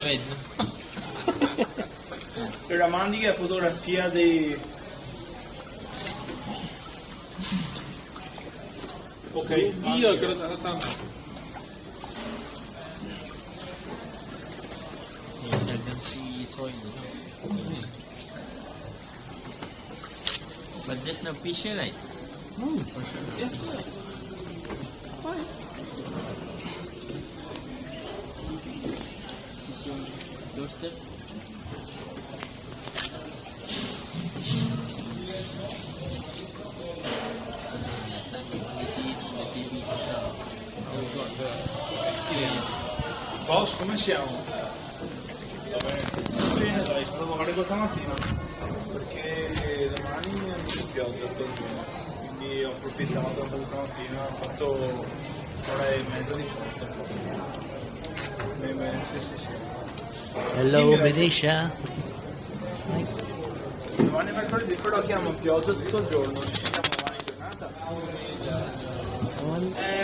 vedo. Romantica fotografia dei... Ok, Iya, kena tak datang. Dagang si soy. But there's no fish here, right? Yeah. Fine. Doorstep. Boss, come siamo? Va bene. Bene, dai, sono andato a fare questa mattina perché domani è un pioggia tutto il giorno, quindi ho approfittato questa mattina, ho fatto un'ora e mezza di forza. Bene, sì. Hello, Benicia. Domani è mercoledì, però chiamo pioggia tutto il giorno, ci vediamo domani in giornata.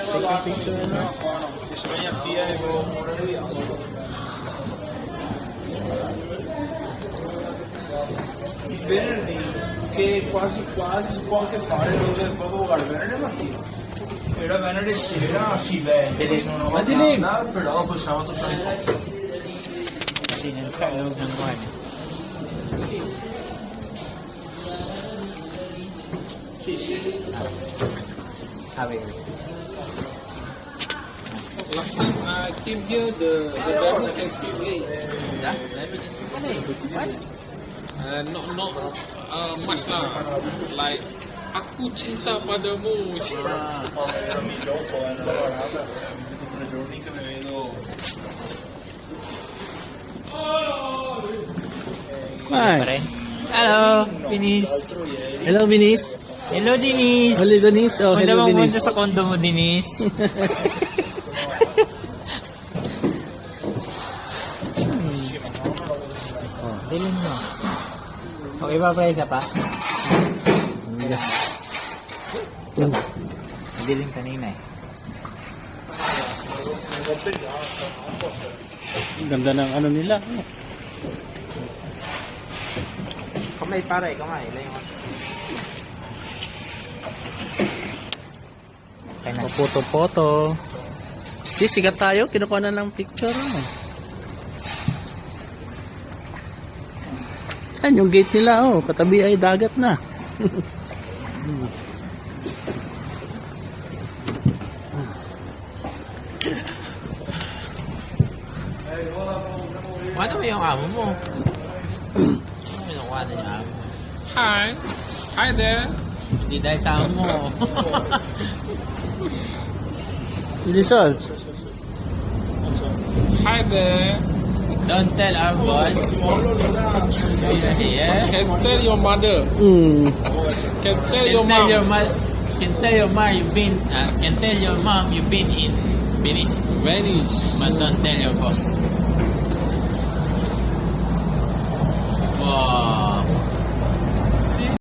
Guarda, no, che se viene a via e volevo morire di altro. Il venerdì, che quasi si può anche fare dove proprio guarda, venerdì mattina. E la venerdì sera si vende, se non ho voglia, però poi sabato sono in po'. Sì, nel caso non guardi. Sì. Avevo. Last time I came here, the driver can speak Malay. Not much lah. Like, aku cinta padamu. Era migliore, è una lavorata, tutti i giorni che mi vedo. Hi. Hello, Binis. Hello, Binis. Hello, Denise! Hello, Denise. Oh, Wala hello, bang Binis. punta sa kondo mo, Denise? Dilim mo. Okay ba, pre? Isa pa? Dilim kanina eh. Ang ganda ng ano nila. Kamay pare, kamay. Foto-foto. Sikat tayo. Kinukuha na ng picture. Yan, yung gate nila. Oh, katabi ay dagat na. Ano mo yung amo mo? Ano mo yung wala yung amo? Hi. Hi there. Hindi dahil sa amo mo. Listen. Hi there. Don't tell our boss. You're here. Can tell your mother. Can tell your mom. Can tell your mom you've been. Can tell your mom you've been in Venice. Venice. But don't tell your boss.